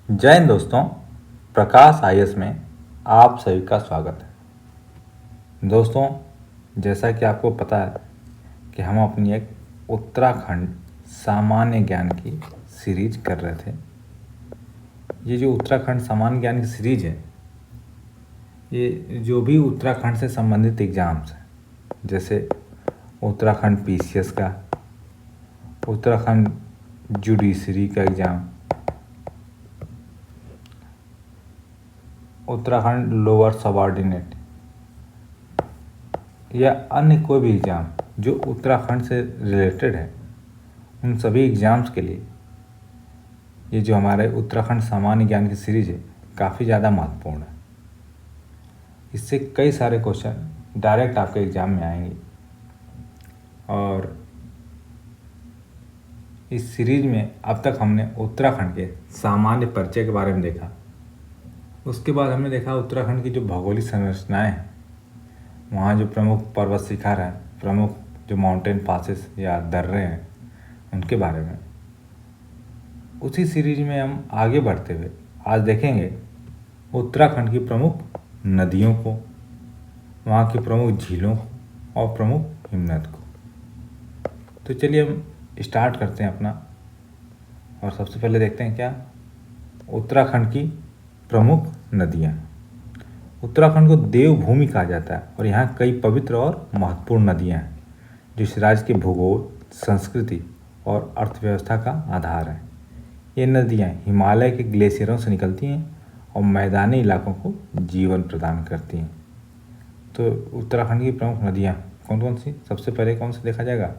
जय हिंद दोस्तों। प्रकाश आईएएस में आप सभी का स्वागत है। दोस्तों, जैसा कि आपको पता है कि हम अपनी एक उत्तराखंड सामान्य ज्ञान की सीरीज कर रहे थे। ये जो उत्तराखंड सामान्य ज्ञान की सीरीज है, ये जो भी उत्तराखंड से संबंधित एग्ज़ाम्स हैं, जैसे उत्तराखंड पीसीएस का, उत्तराखंड जुडिशरी का एग्ज़ाम, उत्तराखंड लोअर सबऑर्डिनेट या अन्य कोई भी एग्ज़ाम जो उत्तराखंड से रिलेटेड है, उन सभी एग्ज़ाम्स के लिए ये जो हमारे उत्तराखंड सामान्य ज्ञान की सीरीज है काफ़ी ज़्यादा महत्वपूर्ण है। इससे कई सारे क्वेश्चन डायरेक्ट आपके एग्ज़ाम में आएंगे और इस सीरीज में अब तक हमने उत्तराखंड के सामान्य परिचय के बारे में देखा। उसके बाद हमने देखा उत्तराखंड की जो भौगोलिक संरचनाएं हैं, वहाँ जो प्रमुख पर्वत शिखर हैं, प्रमुख जो माउंटेन पासेस या दर्रे हैं, उनके बारे में। उसी सीरीज में हम आगे बढ़ते हुए आज देखेंगे उत्तराखंड की प्रमुख नदियों को, वहाँ की प्रमुख झीलों को और प्रमुख हिमनद को। तो चलिए हम स्टार्ट करते हैं अपना, और सबसे पहले देखते हैं क्या उत्तराखंड की प्रमुख नदियाँ। उत्तराखंड को देवभूमि कहा जाता है और यहाँ कई पवित्र और महत्वपूर्ण नदियाँ हैं जो इस राज्य के भूगोल, संस्कृति और अर्थव्यवस्था का आधार है। ये नदियाँ हिमालय के ग्लेशियरों से निकलती हैं और मैदानी इलाकों को जीवन प्रदान करती हैं। तो उत्तराखंड की प्रमुख नदियाँ कौन कौन सी? सबसे पहले कौन सी देखा जाएगा?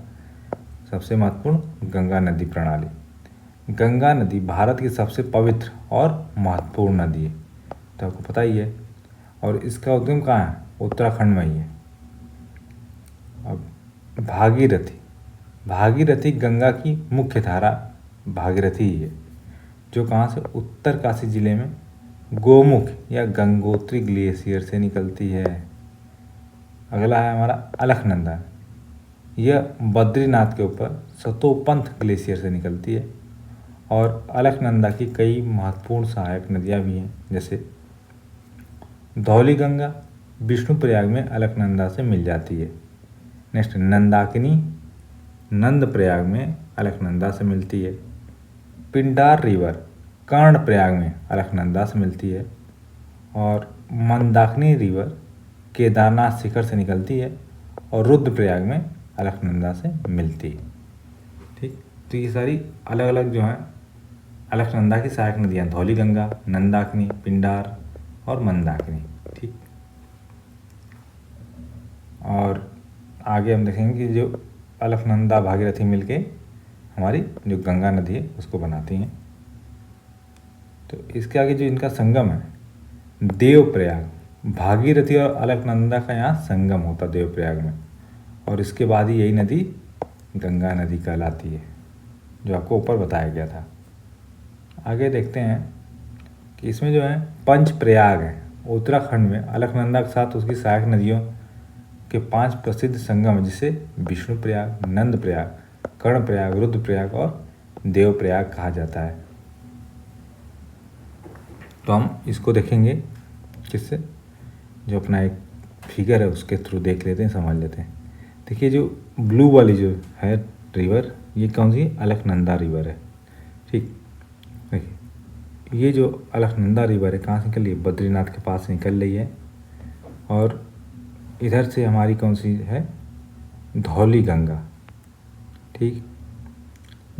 सबसे महत्वपूर्ण गंगा नदी प्रणाली। गंगा नदी भारत की सबसे पवित्र और महत्वपूर्ण नदी है, तो आपको पता ही है। और इसका उद्गम कहाँ है? उत्तराखंड में ही है। अब भागीरथी। भागीरथी गंगा की मुख्य धारा भागीरथी ही है, जो कहाँ से? उत्तरकाशी जिले में गोमुख या गंगोत्री ग्लेशियर से निकलती है। अगला है हमारा अलकनंदा। यह बद्रीनाथ के ऊपर सतोपंथ ग्लेशियर से निकलती है और अलकनंदा की कई महत्वपूर्ण सहायक नदियाँ भी हैं, जैसे धौलीगंगा विष्णुप्रयाग में अलकनंदा से मिल जाती है। नेक्स्ट नंदाकिनी नंदप्रयाग में अलकनंदा से मिलती है। पिंडार रिवर कर्णप्रयाग में अलकनंदा से मिलती है। और मंदाकिनी रिवर केदारनाथ शिखर से निकलती है और रुद्रप्रयाग में अलकनंदा से मिलती है। ठीक, तो ये सारी अलग अलग जो हैं अलकनंदा की सहायक नदियाँ, धौलीगंगा, नंदाकिनी, पिंडार और मंदाकिनी। ठीक, और आगे हम देखेंगे कि जो अलकनंदा भागीरथी मिलके हमारी जो गंगा नदी है उसको बनाती हैं। तो इसके आगे जो इनका संगम है देवप्रयाग, भागीरथी और अलकनंदा का यहाँ संगम होता देवप्रयाग में, और इसके बाद ही यही नदी गंगा नदी कहलाती है, जो आपको ऊपर बताया गया था। आगे देखते हैं कि इसमें जो है पंचप्रयाग है उत्तराखंड में, अलकनंदा के साथ उसकी सहायक नदियों के 5 प्रसिद्ध संगम, जिसे विष्णुप्रयाग, नंदप्रयाग, कर्णप्रयाग, रुद्रप्रयाग और देवप्रयाग कहा जाता है। तो हम इसको देखेंगे किससे? जो अपना एक फिगर है उसके थ्रू देख लेते हैं, समझ लेते हैं। देखिए जो ब्लू वाली जो है रिवर, ये कौन सी? अलकनंदा रिवर है। ठीक, देखिए ये जो अलकनंदा रिवर है कहाँ से निकल रही है? बद्रीनाथ के पास से निकल रही है। और इधर से हमारी कौन सी है? धौलीगंगा। ठीक,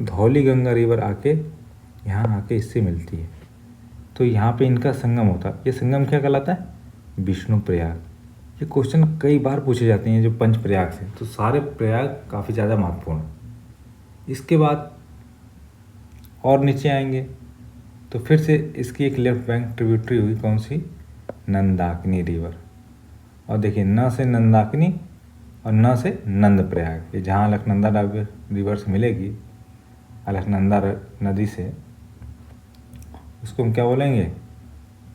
धौलीगंगा रिवर आके यहाँ आके इससे मिलती है, तो यहाँ पे इनका संगम होता है। ये संगम क्या कहलाता है? विष्णुप्रयाग। ये क्वेश्चन कई बार पूछे जाते हैं जो पंच प्रयाग से, तो सारे प्रयाग काफ़ी ज़्यादा महत्वपूर्ण है। इसके बाद और नीचे आएंगे तो फिर से इसकी एक लेफ्ट बैंक ट्रिब्यूटरी हुई, कौन सी? नंदाकिनी रिवर। और देखिए न से नंदाकिनी और न से नंदप्रयाग, ये जहाँ अलकनंदा रिवर से मिलेगी अलकनंदा नदी से, उसको हम क्या बोलेंगे?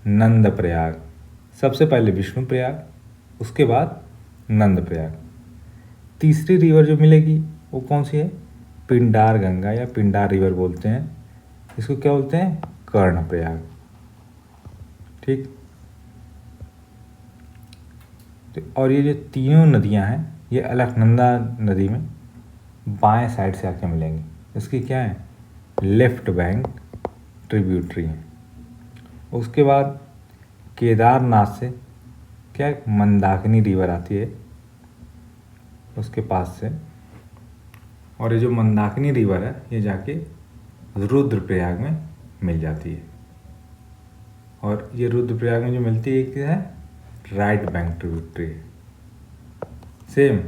नंदप्रयाग। सबसे पहले विष्णुप्रयाग, उसके बाद नंदप्रयाग। तीसरी रिवर जो मिलेगी वो कौन सी है? पिंडार गंगा या पिंडार रिवर बोलते हैं। इसको क्या बोलते हैं? कर्णप्रयाग। ठीक। और ये जो तीनों नदियां हैं ये अलकनंदा नदी में बाएं साइड से आके मिलेंगी। इसकी क्या है, लेफ्ट बैंक ट्रिब्यूटरी है। उसके बाद केदारनाथ से क्या एक मंदाकिनी रिवर आती है उसके पास से, और ये जो मंदाकिनी रिवर है ये जाके रुद्रप्रयाग में मिल जाती है। और ये रुद्रप्रयाग में जो मिलती है क्या है, राइट बैंक ट्रिब्यूटरी है। सेम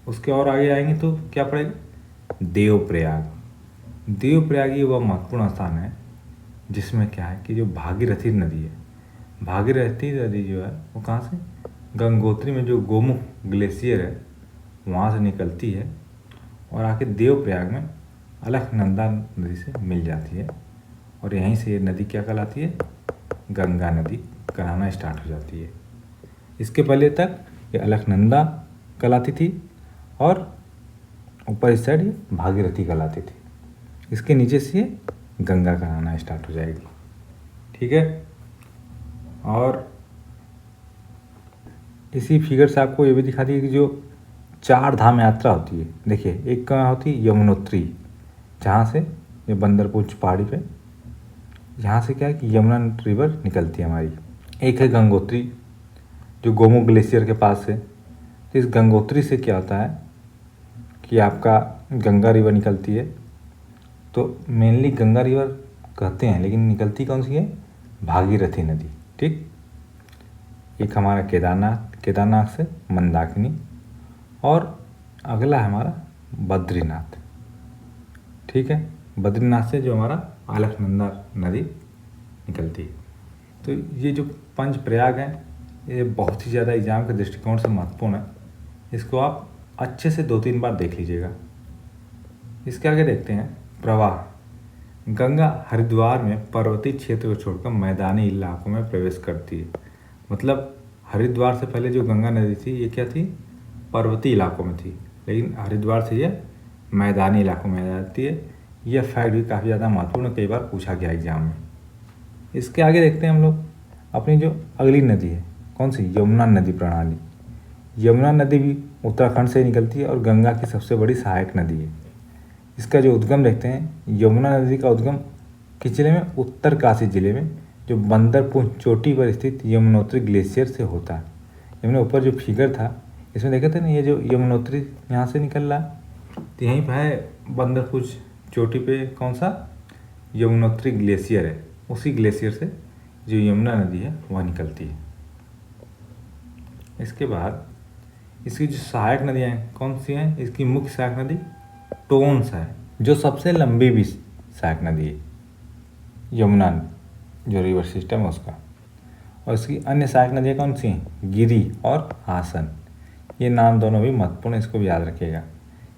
उसके और आगे आएंगे तो क्या पड़ेगा, देवप्रयाग। देवप्रयाग ये वह महत्वपूर्ण स्थान है जिसमें क्या है कि जो भागीरथी नदी है, भागीरथी नदी जो है वो कहाँ से, गंगोत्री में जो गोमुख ग्लेशियर है वहाँ से निकलती है और आके देवप्रयाग में अलकनंदा नदी से मिल जाती है। और यहीं से ये नदी क्या कहलाती है, गंगा नदी कहलाना स्टार्ट हो जाती है। इसके पहले तक ये अलकनंदा कहलाती थी और ऊपर इस साइड ये भागीरथी कहलाती थी। इसके नीचे से ये गंगा कहलाना स्टार्ट हो जाएगी। ठीक है। और इसी फिगर से आपको ये भी दिखा दिया कि जो 4 धाम यात्रा होती है, देखिए एक कहाँ होती है, यमुनोत्री, जहाँ से ये बंदरपुर पहाड़ी पे यहाँ से क्या है कि यमुना रिवर निकलती है हमारी। एक है गंगोत्री जो गोमुख ग्लेशियर के पास है। तो इस गंगोत्री से क्या होता है कि आपका गंगा रिवर निकलती है। तो मेनली गंगा रिवर कहते हैं लेकिन निकलती कौन सी है, भागीरथी नदी। ठीक। एक हमारा केदारनाथ, केदारनाथ से मंदाकिनी, और अगला है हमारा बद्रीनाथ। ठीक है। बद्रीनाथ से जो हमारा अलकनंदा नदी निकलती है। तो ये जो पंच प्रयाग हैं ये बहुत ही ज़्यादा एग्जाम के दृष्टिकोण से महत्वपूर्ण है। इसको आप अच्छे से 2-3 बार देख लीजिएगा। इसके आगे देखते हैं प्रवाह। गंगा हरिद्वार में पर्वतीय क्षेत्र को छोड़कर मैदानी इलाकों में प्रवेश करती है। मतलब हरिद्वार से पहले जो गंगा नदी थी ये क्या थी, पर्वतीय इलाकों में थी, लेकिन हरिद्वार से ये मैदानी इलाकों में आ जाती है। यह फैक्ट भी काफ़ी ज़्यादा महत्वपूर्ण, कई बार पूछा गया एग्जाम में। इसके आगे देखते हैं हम लोग अपनी जो अगली नदी है, कौन सी, यमुना नदी प्रणाली। यमुना नदी भी उत्तराखंड से निकलती है और गंगा की सबसे बड़ी सहायक नदी है। इसका जो उद्गम देखते हैं, यमुना नदी का उद्गम किस जिले में, उत्तरकाशी जिले में जो बंदरपुर चोटी पर स्थित यमुनोत्री ग्लेशियर से होता है। यमुना ऊपर जो फिगर था इसमें देखे थे ना, ये जो यमुनोत्री यहाँ से निकल रहा है तो यहीं पर है बंदरपुर चोटी पे कौन सा, यमुनोत्री ग्लेशियर है। उसी ग्लेशियर से जो यमुना नदी है वह निकलती है। इसके बाद इसकी जो सहायक नदियाँ हैं कौन सी हैं, इसकी मुख्य सहायक नदी टोन्स है जो सबसे लंबी भी सहायक नदी है, यमुना जो रिवर सिस्टम है उसका। और इसकी अन्य सहायक नदियाँ कौन सी हैं, गिरी और हासन। ये नाम दोनों भी महत्वपूर्ण, इसको भी याद रखिएगा।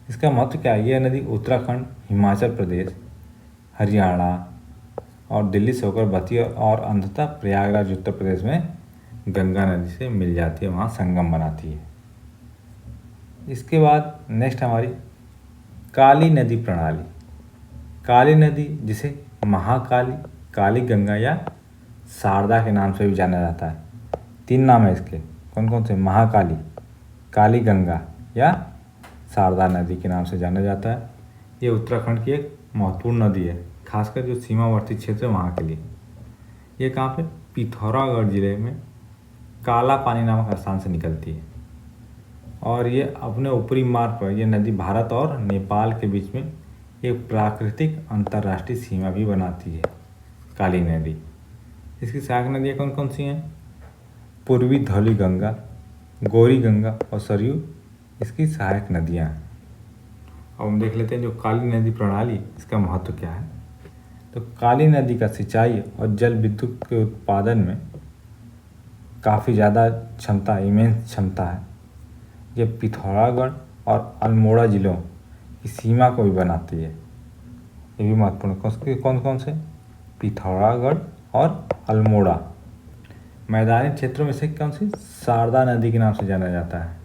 इसका महत्व क्या है, यह नदी उत्तराखंड, हिमाचल प्रदेश, हरियाणा और दिल्ली से होकर बहती है और अंततः प्रयागराज उत्तर प्रदेश में गंगा नदी से मिल जाती है, वहाँ संगम बनाती है। इसके बाद नेक्स्ट हमारी काली नदी प्रणाली। काली नदी जिसे महाकाली, काली गंगा या शारदा के नाम से भी जाना जाता है। 3 नाम है इसके, कौन कौन से, महाकाली, काली गंगा या शारदा नदी के नाम से जाना जाता है। ये उत्तराखंड की एक महत्वपूर्ण नदी है, खासकर जो सीमावर्ती क्षेत्र है वहाँ के लिए। ये कहाँ पे, पिथौरागढ़ जिले में काला पानी नामक स्थान से निकलती है और ये अपने ऊपरी मार्ग पर ये नदी भारत और नेपाल के बीच में एक प्राकृतिक अंतर्राष्ट्रीय सीमा भी बनाती है, काली नदी। इसकी सहायक नदियाँ कौन कौन सी हैं, पूर्वी धौली गंगा, गौरी गंगा और सरयू इसकी सहायक नदियाँ हैं। अब हम देख लेते हैं जो काली नदी प्रणाली, इसका महत्व क्या है। तो काली नदी का सिंचाई और जल विद्युत के उत्पादन में काफ़ी ज़्यादा क्षमता, इमेंस क्षमता है। ये पिथौरागढ़ और अल्मोड़ा जिलों की सीमा को भी बनाती है। ये भी महत्वपूर्ण, कौन कौन से, पिथौरागढ़ और अल्मोड़ा। मैदानी क्षेत्रों में से कौन सी, शारदा नदी के नाम से जाना जाता है।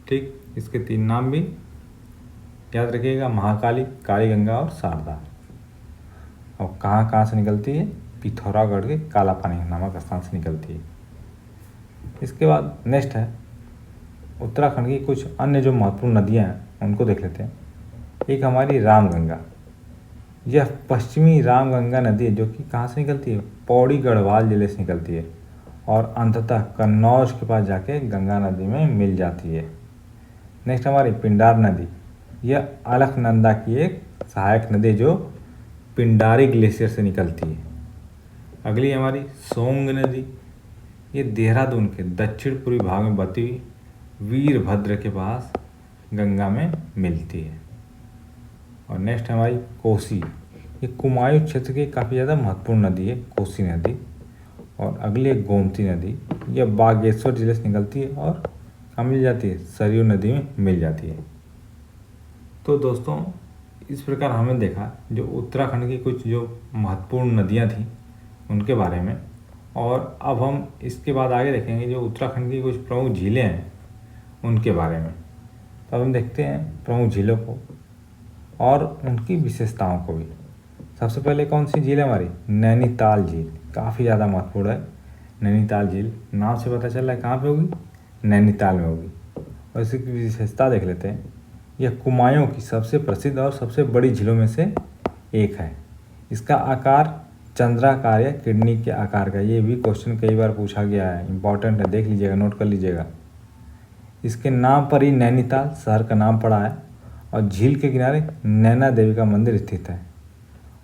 ठीक। इसके 3 नाम भी याद रखिएगा, महाकाली, काली गंगा और शारदा। और कहाँ कहाँ से निकलती है, पिथौरागढ़ के काला पानी नामक स्थान से निकलती है। इसके बाद नेक्स्ट है उत्तराखंड की कुछ अन्य जो महत्वपूर्ण नदियाँ हैं उनको देख लेते हैं। एक हमारी रामगंगा, यह पश्चिमी रामगंगा नदी है जो कि कहाँ से निकलती है, पौड़ी गढ़वाल जिले से निकलती है और अंततः कन्नौज के पास जाके गंगा नदी में मिल जाती है। नेक्स्ट हमारी पिंडार नदी, यह अलकनंदा की एक सहायक नदी जो पिंडारी ग्लेशियर से निकलती है। अगली हमारी सोंग नदी, ये देहरादून के दक्षिण पूर्वी भाग में बहती हुई वीरभद्र के पास गंगा में मिलती है। और नेक्स्ट हमारी कोसी, ये कुमायूं क्षेत्र की काफ़ी ज़्यादा महत्वपूर्ण नदी है कोसी नदी। और अगली है गोमती नदी, यह बागेश्वर जिले से निकलती है और कहाँ मिल जाती है, सरयू नदी में मिल जाती है। तो दोस्तों इस प्रकार हमने देखा जो उत्तराखंड की कुछ जो महत्वपूर्ण नदियाँ थीं उनके बारे में। और अब हम इसके बाद आगे देखेंगे जो उत्तराखंड की कुछ प्रमुख झीलें हैं उनके बारे में। तो अब हम देखते हैं प्रमुख झीलों को और उनकी विशेषताओं को भी। सबसे पहले कौन सी झील है हमारी, नैनीताल झील, काफ़ी ज़्यादा महत्वपूर्ण है। नैनीताल झील नाम से पता चल रहा है कहाँ पे होगी, नैनीताल में होगी। और इसकी विशेषता देख लेते हैं, यह कुमायूं की सबसे प्रसिद्ध और सबसे बड़ी झीलों में से एक है। इसका आकार चंद्राकार या किडनी के आकार का, ये भी क्वेश्चन कई बार पूछा गया है, इंपॉर्टेंट है, देख लीजिएगा, नोट कर लीजिएगा। इसके नाम पर ही नैनीताल शहर का नाम पड़ा है और झील के किनारे नैना देवी का मंदिर स्थित है।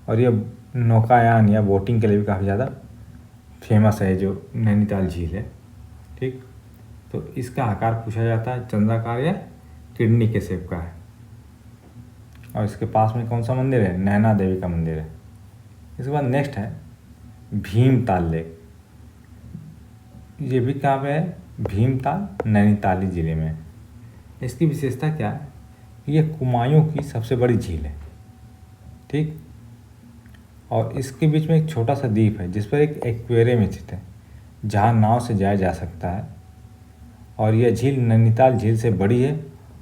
और यह नौकायान या बोटिंग के लिए भी काफ़ी ज़्यादा फेमस है जो नैनीताल झील है। ठीक, तो इसका आकार पूछा जाता है चंद्राकार या किडनी के शेप का है। और इसके पास में कौन सा मंदिर है, नैना देवी का मंदिर है। इसके बाद नेक्स्ट है भीमताल लेक, ये भी कहाँ पे है, भीमताल नैनीताल जिले में। इसकी विशेषता क्या है, ये कुमायूं की सबसे बड़ी झील है। ठीक, और इसके बीच में एक छोटा सा द्वीप है जिस पर एक एक्वेरियम स्थित है जहाँ नाव से जाया जा सकता है। और यह झील नैनीताल झील से बड़ी है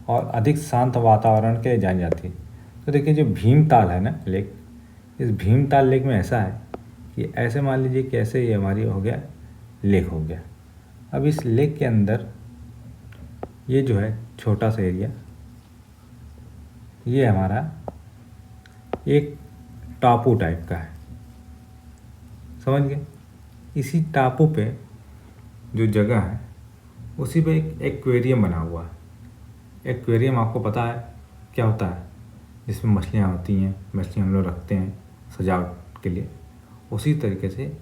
और अधिक शांत वातावरण के लिए जानी जाती है। तो देखिए जो भीमताल है ना लेक, इस भीमताल लेक में ऐसा है कि ऐसे मान लीजिए कि ऐसे ये हमारी हो गया लेक हो गया। अब इस लेक के अंदर ये जो है छोटा सा एरिया, ये हमारा एक टापू टाइप का है, समझ गए। इसी टापू पे जो जगह है उसी पे एक एक्वेरियम बना हुआ है। एक्वेरियम आपको पता है क्या होता है, जिसमें मछलियाँ होती हैं, मछलियाँ हम लोग रखते हैं सजावट के लिए। उसी तरीके से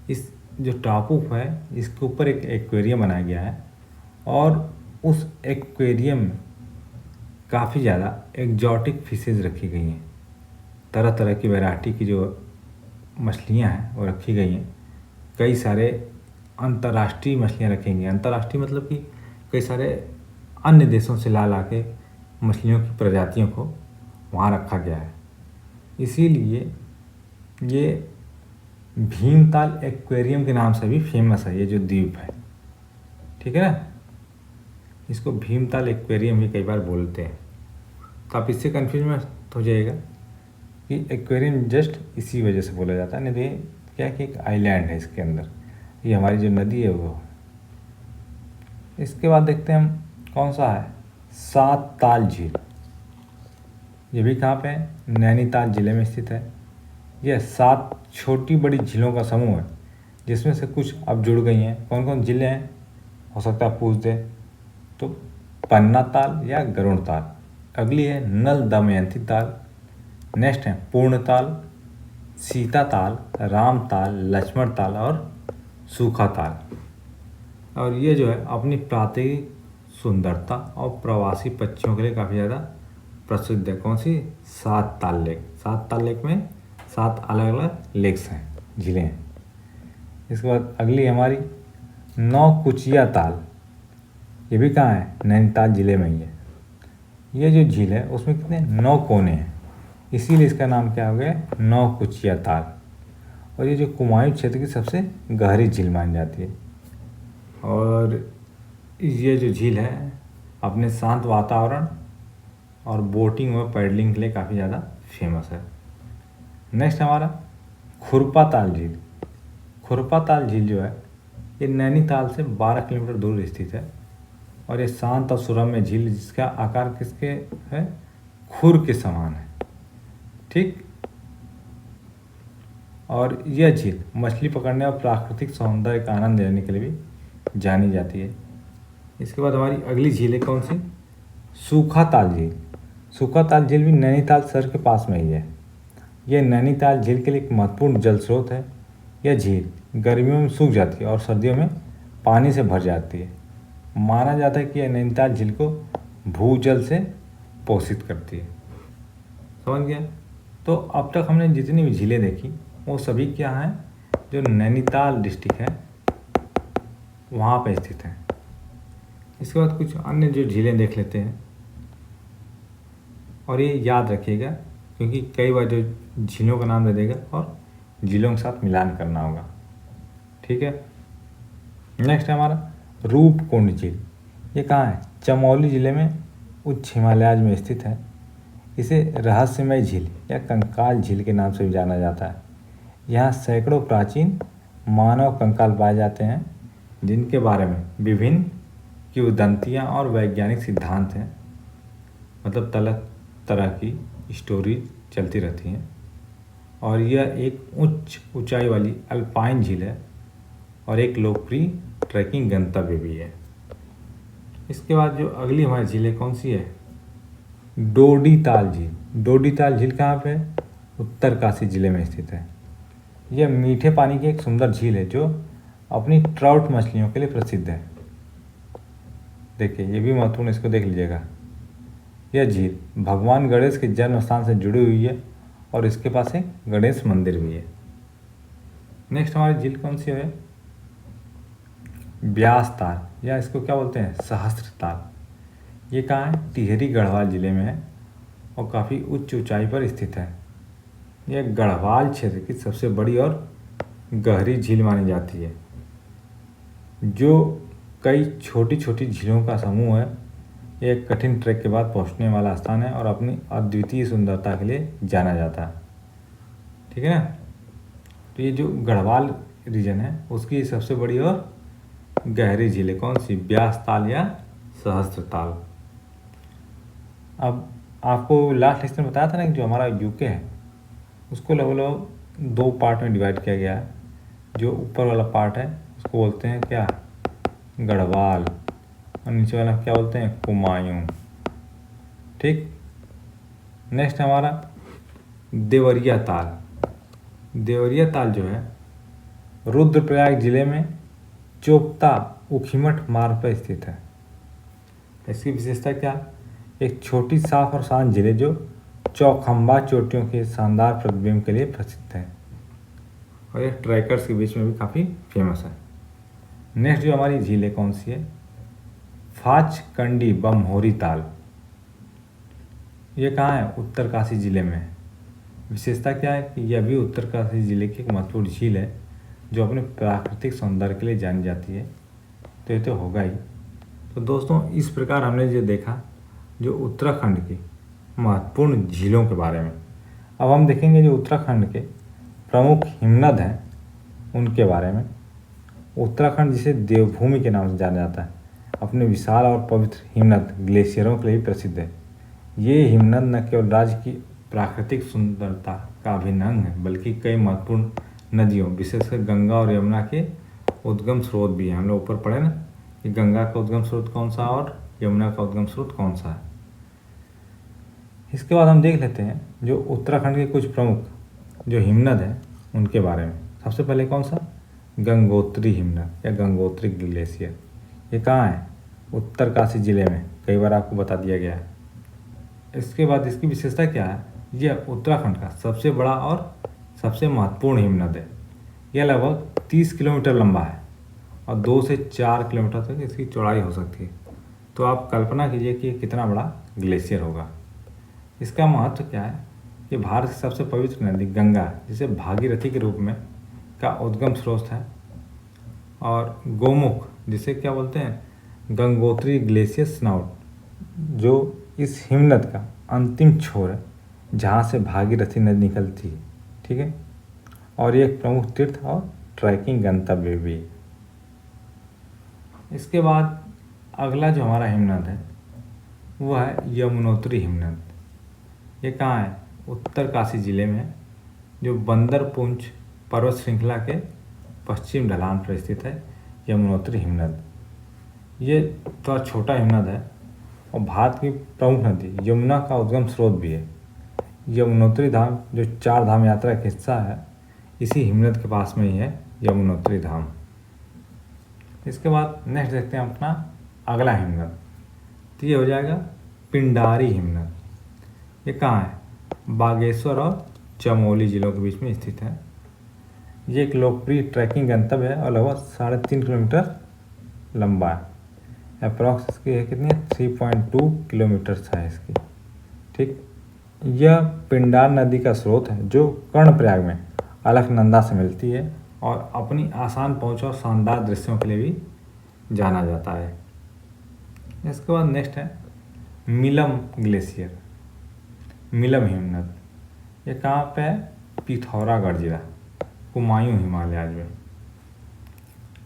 इस जो टापू है इसके ऊपर एक एक्वेरियम बनाया गया है और उस एक्वेरियम में काफ़ी ज़्यादा एग्जॉटिक फिशेज रखी गई हैं। तरह तरह की वैरायटी की जो मछलियाँ हैं वो रखी गई हैं। कई सारे अंतर्राष्ट्रीय मछलियाँ रखी गई हैं। अंतर्राष्ट्रीय मतलब कि कई सारे अन्य देशों से ला के मछलियों की प्रजातियों को वहाँ रखा गया है। इसीलिए ये भीमताल एक्वेरियम के नाम से भी फेमस है ये जो द्वीप है। ठीक है ना, इसको भीमताल एक्वेरियम भी कई बार बोलते हैं। तो आप इससे कन्फ्यूज मत हो जाइएगा कि एक्वेरियम जस्ट इसी वजह से बोला जाता है, नहीं तो ये क्या कि एक आइलैंड है इसके अंदर, ये हमारी जो नदी है वो। इसके बाद देखते हैं हम कौन सा है, सात ताल झील, ये भी कहाँ पे है, नैनीताल जिले में स्थित है। यह 7 छोटी बड़ी झीलों का समूह है जिसमें से कुछ अब जुड़ गई हैं। कौन कौन झीलें हैं, हो सकता है पूछ दे, तो पन्ना ताल या गरुड़ ताल। अगली है नल दमयंती ताल। नेक्स्ट है पूर्ण ताल, सीता ताल, राम ताल, लक्ष्मण ताल और सूखा ताल। और ये जो है अपनी प्राकृतिक सुंदरता और प्रवासी पक्षियों के लिए काफ़ी ज़्यादा प्रसिद्ध है। कौन सी, 7 ताल लेक। 7 ताल लेक में 7 अलग अलग लेक्स हैं, झीलें हैं। इसके बाद अगली हमारी नौकुचिया ताल, ये भी कहाँ है, नैनीताल जिले में ही है। ये जो झील है उसमें कितने 9 कोने हैं, इसीलिए इसका नाम क्या हो गया, नौकुचिया ताल। और ये जो कुमायूं क्षेत्र की सबसे गहरी झील मानी जाती है। और ये जो झील है अपने शांत वातावरण और बोटिंग और पैडलिंग के लिए काफ़ी ज़्यादा फेमस है। नेक्स्ट हमारा खुरपाताल झील। खुरपाताल झील जो है ये नैनीताल से 12 किलोमीटर दूर स्थित है और ये शांत और सुरम्य झील जिसका आकार किसके है, खुर के समान है। ठीक। और यह झील मछली पकड़ने और प्राकृतिक सौंदर्य का आनंद लेने के लिए भी जानी जाती है। इसके बाद हमारी अगली झील है कौन सी, सूखाताल झील। सूखाताल झील भी नैनीताल शहर के पास में ही है। यह नैनीताल झील के लिए एक महत्वपूर्ण जल स्रोत है। यह झील गर्मियों में सूख जाती है और सर्दियों में पानी से भर जाती है। माना जाता है कि यह नैनीताल झील को भूजल से पोषित करती है। समझ गया। तो अब तक हमने जितनी भी झीलें देखी वो सभी क्या हैं, जो नैनीताल डिस्ट्रिक्ट है वहाँ पर स्थित हैं। इसके बाद कुछ अन्य जो झीलें देख लेते हैं और ये याद रखिएगा क्योंकि कई बार जो झीलों का नाम दे देगा और झीलों के साथ मिलान करना होगा। ठीक है। नेक्स्ट है हमारा रूपकुंड झील। ये कहाँ है, चमोली ज़िले में उच्च हिमालयाज में स्थित है। इसे रहस्यमय झील या कंकाल झील के नाम से भी जाना जाता है। यहाँ सैकड़ों प्राचीन मानव कंकाल पाए जाते हैं जिनके बारे में विभिन्न किंवदंतियाँ और वैज्ञानिक सिद्धांत हैं। मतलब तरह तरह की स्टोरी चलती रहती हैं। और यह एक उच्च ऊंचाई वाली अल्पाइन झील है और एक लोकप्रिय ट्रैकिंग गंतव्य भी है। इसके बाद जो अगली हमारी झील है कौन सी है, डोडीताल झील। डोडीताल झील कहाँ पे है, उत्तरकाशी जिले में स्थित है। यह मीठे पानी की एक सुंदर झील है जो अपनी ट्राउट मछलियों के लिए प्रसिद्ध है। देखिए ये भी महत्वपूर्ण, इसको देख लीजिएगा। यह झील भगवान गणेश के जन्म स्थान से जुड़ी हुई है और इसके पास एक गणेश मंदिर भी है। नेक्स्ट हमारी झील कौन सी है, ब्यास ताल या इसको क्या बोलते हैं, सहस्त्र ताल। ये कहाँ है, टिहरी गढ़वाल जिले में है और काफ़ी उच्च ऊंचाई पर स्थित है। यह गढ़वाल क्षेत्र की सबसे बड़ी और गहरी झील मानी जाती है जो कई छोटी छोटी झीलों का समूह है। यह एक कठिन ट्रैक के बाद पहुंचने वाला स्थान है और अपनी अद्वितीय सुंदरता के लिए जाना जाता है। ठीक है ना। तो ये जो गढ़वाल रीजन है उसकी सबसे बड़ी और गहरी झील है कौन सी, ब्यास ताल या सहस्त्र ताल। अब आपको लास्ट लेक्चर में बताया था ना कि जो हमारा यूके है उसको लगभग 2 पार्ट में डिवाइड किया गया है। जो ऊपर वाला पार्ट है उसको बोलते हैं क्या, गढ़वाल, और नीचे वाला क्या बोलते हैं, कुमायूं। ठीक। नेक्स्ट हमारा देवरिया ताल। देवरिया ताल जो है रुद्रप्रयाग जिले में चोपता उखीमठ मार्ग पर स्थित है। इसकी विशेषता क्या, एक छोटी साफ और शांत झील है जो चौखंबा चोटियों के शानदार प्रतिबिंब के लिए प्रसिद्ध है और ये ट्रैकर्स के बीच में भी काफ़ी फेमस है। नेक्स्ट जो हमारी झील है कौन सी है, फाच कंडी बमहोरी ताल। ये कहाँ है, उत्तरकाशी जिले में है। विशेषता क्या है कि यह भी उत्तरकाशी जिले की एक महत्वपूर्ण झील है जो अपने प्राकृतिक सौंदर्य के लिए जानी जाती है। तो ये तो होगा ही। तो दोस्तों इस प्रकार हमने जो देखा जो उत्तराखंड की महत्वपूर्ण झीलों के बारे में। अब हम देखेंगे जो उत्तराखंड के प्रमुख हिमनद हैं उनके बारे में। उत्तराखंड जिसे देवभूमि के नाम से जाना जाता है अपने विशाल और पवित्र हिमनद ग्लेशियरों के लिए प्रसिद्ध है। ये हिमनद न केवल राज्य की प्राकृतिक सुंदरता का अभिन्न अंग है बल्कि कई महत्वपूर्ण नदियों विशेषकर गंगा और यमुना के उद्गम स्रोत भी हैं। हम लोग ऊपर पढ़े ना कि गंगा का उद्गम स्रोत कौन सा और यमुना का उद्गम स्रोत कौन सा है। इसके बाद हम देख लेते हैं जो उत्तराखंड के कुछ प्रमुख जो हिमनद हैं उनके बारे में। सबसे पहले कौन सा, गंगोत्री हिमनद या गंगोत्री ग्लेशियर। ये कहाँ है, उत्तरकाशी जिले में, कई बार आपको बता दिया गया है। इसके बाद इसकी विशेषता क्या है, यह उत्तराखंड का सबसे बड़ा और सबसे महत्वपूर्ण हिमनद है। यह लगभग 30 किलोमीटर लंबा है और 2 से 4 किलोमीटर तक इसकी चौड़ाई हो सकती है। तो आप कल्पना कीजिए कि कितना बड़ा ग्लेशियर होगा। इसका महत्व क्या है, ये भारत की सबसे पवित्र नदी गंगा जिसे भागीरथी के रूप में का उद्गम स्रोत है और गोमुख जिसे क्या बोलते हैं गंगोत्री ग्लेशियर स्नाउट जो इस हिमनद का अंतिम छोर है जहाँ से भागीरथी नदी निकलती है। ठीक है। और ये एक प्रमुख तीर्थ और ट्रैकिंग गंतव्य भी है। इसके बाद अगला जो हमारा हिमनद है वो है यमुनोत्री हिमनद। ये कहाँ है? उत्तरकाशी जिले में है, जो बंदरपुंछ पर्वत श्रृंखला के पश्चिम ढलान पर स्थित है यमुनोत्री हिमनद। ये थोड़ा छोटा हिमनद है और भारत की प्रमुख नदी यमुना का उद्गम स्रोत भी है। यमुनोत्री धाम जो 4 धाम यात्रा का हिस्सा है, इसी हिमनद के पास में ही है यमुनोत्री धाम। इसके बाद नेक्स्ट देखते हैं अपना अगला हिमनद, तो ये हो जाएगा पिंडारी हिमनद। ये कहाँ है? बागेश्वर और चमोली जिलों के बीच में स्थित है। ये एक लोकप्रिय ट्रैकिंग गंतव्य है और लगभग 3.5 किलोमीटर लंबा है। अप्रॉक्स इसकी है कितनी? 3.2 किलोमीटर है इसकी। ठीक, यह पिंडार नदी का स्रोत है जो कर्णप्रयाग में अलकनंदा से मिलती है और अपनी आसान पहुंच और शानदार दृश्यों के लिए भी जाना जाता है। इसके बाद नेक्स्ट है मिलम ग्लेशियर, मिलम हिमनद। ये कहाँ पे है? पिथौरागढ़ जिला, कुमायूं हिमालय में।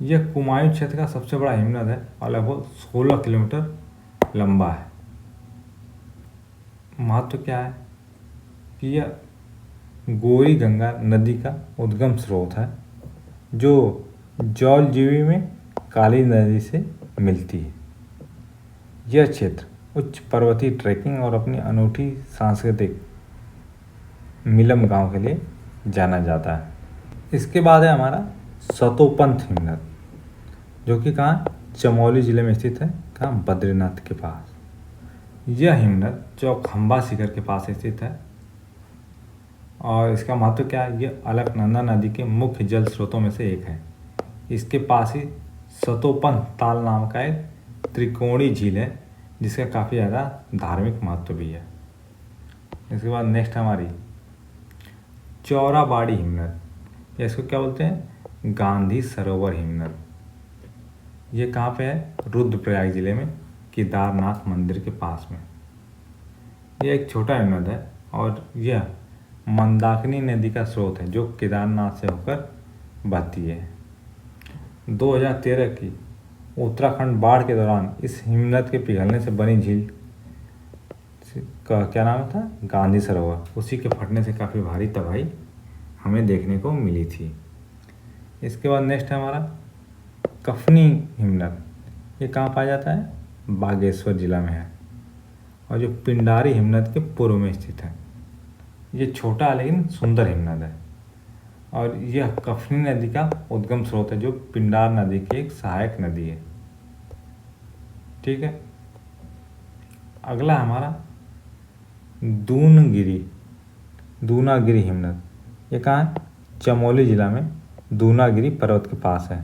यह कुमायूं क्षेत्र का सबसे बड़ा हिमनद है और लगभग 16 किलोमीटर लंबा है। महत्व क्या है कि यह गौरी गंगा नदी का उद्गम स्रोत है जो जौलजीबी में काली नदी से मिलती है। यह क्षेत्र उच्च पर्वतीय ट्रैकिंग और अपनी अनूठी सांस्कृतिक मिलम गांव के लिए जाना जाता है। इसके बाद है हमारा सतोपंथ हिमनद, जो कि कहाँ? चमोली जिले में स्थित है। कहाँ? बद्रीनाथ के पास। यह हिमनद चौखंबा शिखर के पास स्थित है और इसका महत्व क्या है? यह अलकनंदा नदी के मुख्य जल स्रोतों में से एक है। इसके पास ही सतोपंथ ताल नाम का एक त्रिकोणीय झील है जिसका काफ़ी ज़्यादा धार्मिक महत्व भी है। इसके बाद नेक्स्ट हमारी चौराबाड़ी हिमनद, या इसको क्या बोलते हैं? गांधी सरोवर हिमनद। ये कहाँ पे है? रुद्रप्रयाग जिले में केदारनाथ मंदिर के पास में। यह एक छोटा हिमनद है और यह मंदाकिनी नदी का स्रोत है जो केदारनाथ से होकर बहती है। 2013 की उत्तराखंड बाढ़ के दौरान इस हिमनद के पिघलने से बनी झील का क्या नाम था? गांधी सरोवर। उसी के फटने से काफ़ी भारी तबाही हमें देखने को मिली थी। इसके बाद नेक्स्ट है हमारा कफनी हिमनद। ये कहाँ पाया जाता है? बागेश्वर जिला में है और जो पिंडारी हिमनद के पूर्व में स्थित है। ये छोटा लेकिन सुंदर हिमनद है और यह कफनी नदी का उद्गम स्रोत है जो पिंडार नदी की एक सहायक नदी है। ठीक है, अगला हमारा दूनागिरी हिमनद। ये कहाँ है? चमोली जिला में दूनागिरी पर्वत के पास है।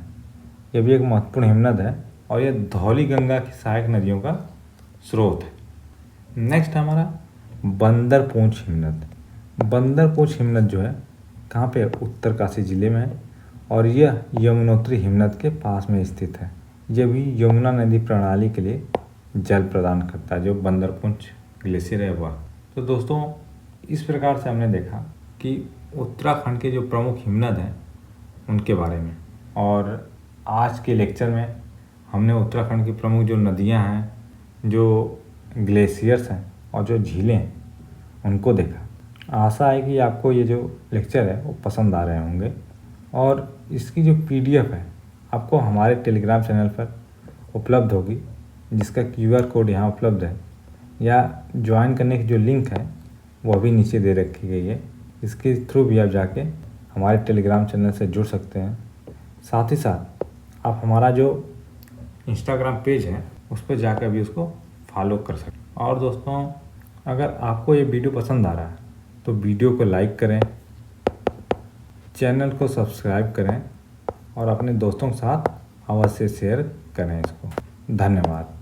यह भी एक महत्वपूर्ण हिमनद है और यह धौली गंगा की सहायक नदियों का स्रोत है। नेक्स्ट हमारा बंदरपूंछ हिमनद। बंदरपूंछ हिमनद जो है कहाँ पे? उत्तरकाशी जिले में है और यह यमुनोत्री हिमनद के पास में स्थित है। यह भी यमुना नदी प्रणाली के लिए जल प्रदान करता है, जो बंदरपूंछ ग्लेशियर है वह। तो दोस्तों, इस प्रकार से हमने देखा कि उत्तराखंड के जो प्रमुख हिमनद हैं उनके बारे में, और आज के लेक्चर में हमने उत्तराखंड की प्रमुख जो नदियां हैं, जो ग्लेशियर्स हैं और जो झीलें हैं उनको देखा। आशा है कि आपको ये जो लेक्चर है वो पसंद आ रहे होंगे और इसकी जो PDF है आपको हमारे टेलीग्राम चैनल पर उपलब्ध होगी, जिसका QR कोड यहाँ उपलब्ध है, या ज्वाइन करने की जो लिंक है वो भी नीचे दे रखी गई है। इसके थ्रू भी आप जाके हमारे टेलीग्राम चैनल से जुड़ सकते हैं। साथ ही साथ आप हमारा जो इंस्टाग्राम पेज है उस पर जाकर भी उसको फॉलो कर सकते हैं। और दोस्तों, अगर आपको ये वीडियो पसंद आ रहा है तो वीडियो को लाइक करें, चैनल को सब्सक्राइब करें और अपने दोस्तों के साथ अवश्य शेयर करें इसको। धन्यवाद।